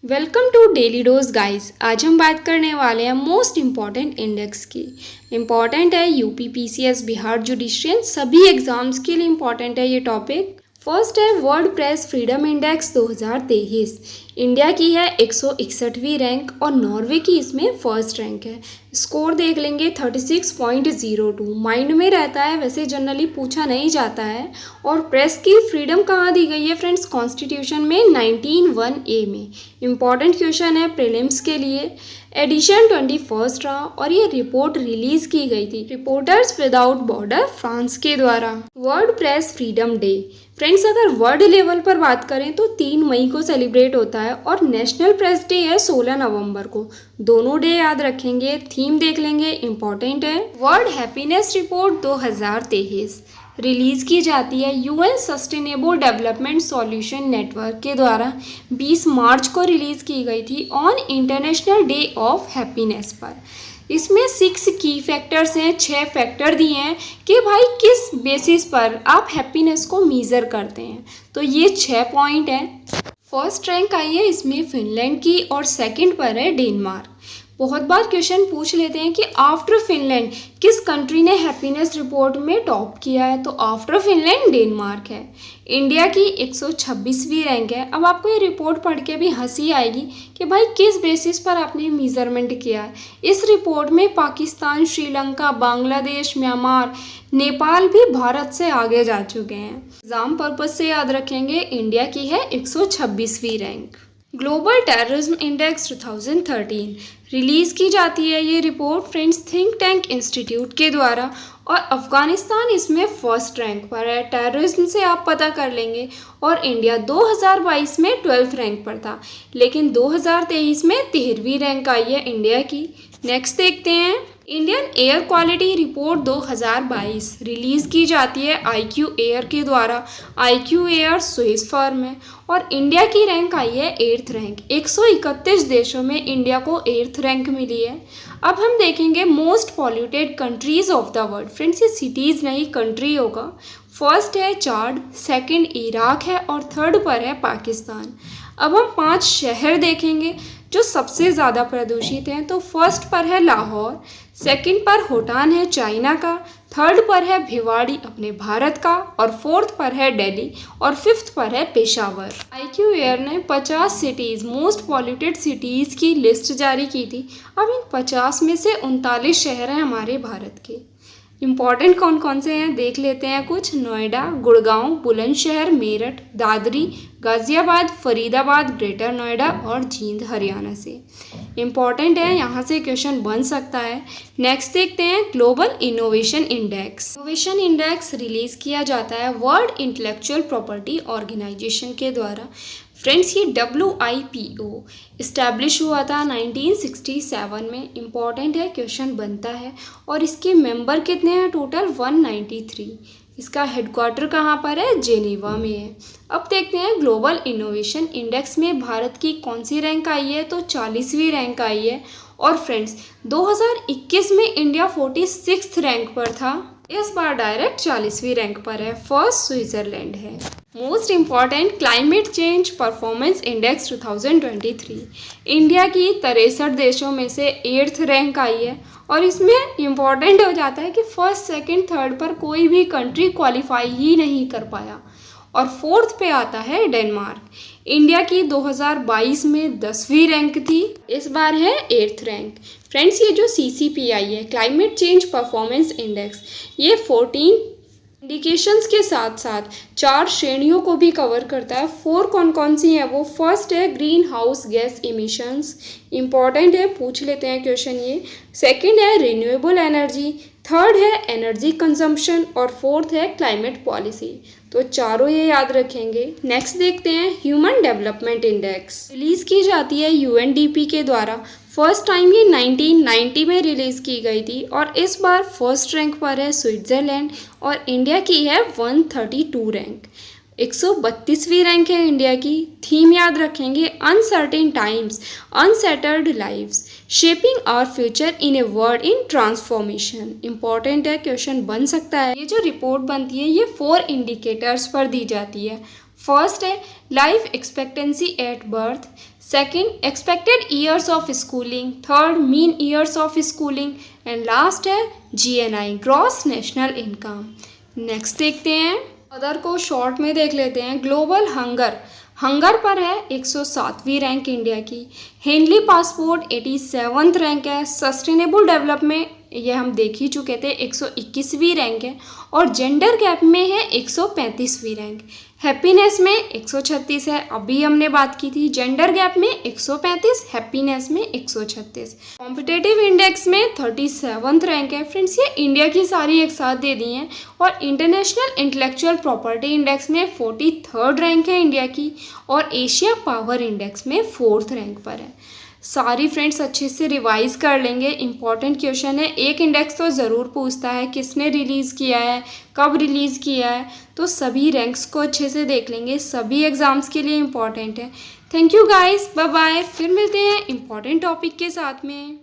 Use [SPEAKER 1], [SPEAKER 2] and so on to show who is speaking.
[SPEAKER 1] Welcome to daily dose guys. आज हम बात करने वाले हैं मोस्ट इम्पॉर्टेंट इंडेक्स की। इम्पॉर्टेंट है यूपी पीसीएस बिहार जुडिशियल सभी एग्जाम्स के लिए इम्पॉर्टेंट है ये टॉपिक। फर्स्ट है world press freedom index 2023। India की है 161वीं रैंक और नॉर्वे की इसमें फर्स्ट रैंक है। स्कोर देख लेंगे 36.02। माइंड में रहता है, वैसे जनरली पूछा नहीं जाता है। और प्रेस की फ्रीडम कहाँ दी गई है फ्रेंड्स? कॉन्स्टिट्यूशन में 19(1)(a) में। इम्पॉर्टेंट क्वेश्चन है प्रीलिम्स के लिए। एडिशन 21 रहा और ये रिपोर्ट रिलीज की गई थी रिपोर्टर्स विदाउट बॉर्डर फ्रांस के द्वारा। World press freedom day friends, अगर वर्ल्ड लेवल पर बात करें तो 3 मई को सेलिब्रेट होता है और नेशनल प्रेस डे है 16 नवंबर को। दोनों डे याद रखेंगे। थीम देख लेंगे, इम्पॉर्टेंट है। वर्ल्ड हैप्पीनेस रिपोर्ट 2023 रिलीज की जाती है UN sustainable development solution network के द्वारा। 20 मार्च को रिलीज की गई थी on international day of happiness पर। इसमें 6 की फैक्टर्स हैं, 6 फैक्टर दिए हैं कि भाई किस बेसिस पर आप हैप्पीनेस को मीज़र करते हैं। तो ये 6 पॉइंट हैं। फर्स्ट रैंक आई है इसमें फिनलैंड की और सेकंड पर है डेनमार्क। बहुत बार क्वेश्चन पूछ लेते हैं कि आफ्टर फिनलैंड किस कंट्री ने हैप्पीनेस रिपोर्ट में टॉप किया है, तो आफ्टर फिनलैंड डेनमार्क है। इंडिया की 126वीं रैंक है। अब आपको ये रिपोर्ट पढ़ के भी हंसी आएगी कि भाई किस बेसिस पर आपने मेजरमेंट किया है। इस रिपोर्ट में पाकिस्तान, श्रीलंका, बांग्लादेश, म्यांमार, नेपाल भी भारत से आगे जा चुके हैं। एग्जाम पर्पज से याद रखेंगे, इंडिया की है 126वीं rank. Global terrorism index 2013 release की जाती है ये report friends think tank institute के द्वारा और अफगानिस्तान इसमें फर्स्ट रैंक पर है। टेररिज्म से आप पता कर लेंगे। और इंडिया 2022 में 12th रैंक पर था, लेकिन 2023 में 13वीं रैंक आई है इंडिया की। नेक्स्ट देखते हैं, Indian air quality report 2022 release की जाती है IQ एयर के द्वारा। IQ एयर स्विस फर्म है और इंडिया की रैंक आई है 8th रैंक। 131 देशों में इंडिया को 8th रैंक मिली है। अब हम देखेंगे most polluted countries of the world. Friends ये सिटीज़ नहीं कंट्री होगा। फर्स्ट है चाड, सेकंड इराक है और थर्ड पर है पाकिस्तान। अब हम 5 शहर देखेंगे जो सबसे ज़्यादा प्रदूषित हैं। तो फर्स्ट पर है लाहौर, सेकंड पर होटान है चाइना का, थर्ड पर है भिवाड़ी अपने भारत का और फोर्थ पर है दिल्ली और फिफ्थ पर है पेशावर। IQ एयर ने 50 सिटीज़ मोस्ट पॉल्यूटेड सिटीज़ की लिस्ट जारी की थी। अब इन 50 में से 39 शहर हैं हमारे भारत के। इम्पॉर्टेंट कौन कौन से हैं देख लेते हैं कुछ। नोएडा, गुड़गांव, बुलंदशहर, मेरठ, दादरी, गाज़ियाबाद, फरीदाबाद, ग्रेटर नोएडा और जींद हरियाणा से। इम्पॉर्टेंट है, यहाँ से क्वेश्चन बन सकता है। नेक्स्ट देखते हैं global innovation index. Innovation index release किया जाता है वर्ल्ड इंटेलेक्चुअल प्रॉपर्टी ऑर्गेनाइजेशन के द्वारा। फ्रेंड्स ये WIPO इस्टेब्लिश हुआ था 1967 में। इम्पॉर्टेंट है, क्वेश्चन बनता है। और इसके मेंबर कितने हैं टोटल? 193। इसका हेडक्वार्टर कहाँ पर है? जेनेवा में है। अब देखते हैं ग्लोबल इनोवेशन इंडेक्स में भारत की कौन सी रैंक आई है, तो 40वीं रैंक आई है। और फ्रेंड्स 2021 में इंडिया 46th रैंक पर था, इस बार डायरेक्ट 40वीं रैंक पर है। फर्स्ट स्विट्जरलैंड है। Most important climate change performance index 2023 India की 63 देशों में से 8th रैंक आई है। और इसमें इम्पॉर्टेंट हो जाता है कि फर्स्ट, सेकंड, थर्ड पर कोई भी कंट्री क्वालिफाई ही नहीं कर पाया। और फोर्थ पे आता है डेनमार्क। इंडिया की 2022 में 10वीं रैंक थी, इस बार है 8th रैंक। फ्रेंड्स ये जो CCPI है क्लाइमेट चेंज परफॉर्मेंस इंडेक्स, ये 14 इंडिकेशंस के साथ साथ 4 श्रेणियों को भी कवर करता है। 4 कौन कौन सी हैं वो? फर्स्ट है green house gas emissions, important है, पूछ लेते हैं क्वेश्चन ये। सेकंड है रिन्यूएबल एनर्जी, थर्ड है एनर्जी कंजम्पशन और फोर्थ है क्लाइमेट पॉलिसी। तो चारों ये याद रखेंगे। नेक्स्ट देखते हैं ह्यूमन डेवलपमेंट इंडेक्स। रिलीज़ की जाती है UNDP के द्वारा। फर्स्ट टाइम ये 1990 में रिलीज़ की गई थी और इस बार फर्स्ट रैंक पर है स्विट्ज़रलैंड और इंडिया की है 132 रैंक। 132वीं रैंक है इंडिया की। थीम याद रखेंगे, uncertain times, unsettled lives, shaping our future in a world in transformation. Important है, क्वेश्चन बन सकता है। ये जो रिपोर्ट बनती है ये 4 इंडिकेटर्स पर दी जाती है। फर्स्ट है life expectancy at birth, second expected years of schooling, third mean years of schooling and last है GNI gross national income. Next देखते हैं, अदर को शॉर्ट में देख लेते हैं। ग्लोबल हंगर, हंगर पर है 107वीं रैंक इंडिया की। हेनली पासपोर्ट 87th रैंक है। सस्टेनेबल डेवलपमेंट ये हम देख ही चुके थे 121वीं रैंक है। और जेंडर गैप में है 135वीं रैंक। हैप्पीनेस में 136 है, अभी हमने बात की थी। जेंडर गैप में 135, हैप्पीनेस में 136। कॉम्पिटेटिव इंडेक्स में 37th रैंक है। फ्रेंड्स ये इंडिया की सारी एक साथ दे दी हैं। और इंटरनेशनल इंटेलेक्चुअल प्रॉपर्टी इंडेक्स में 43rd रैंक है इंडिया की। और एशिया पावर इंडेक्स में 4th रैंक पर है। सारी फ्रेंड्स अच्छे से रिवाइज कर लेंगे, इंपॉर्टेंट क्वेश्चन है। एक इंडेक्स तो ज़रूर पूछता है किसने रिलीज़ किया है, कब रिलीज़ किया है, तो सभी रैंक्स को अच्छे से देख लेंगे। सभी एग्ज़ाम्स के लिए इंपॉर्टेंट है। Thank you guys, bye bye. फिर मिलते हैं इंपॉर्टेंट टॉपिक के साथ में।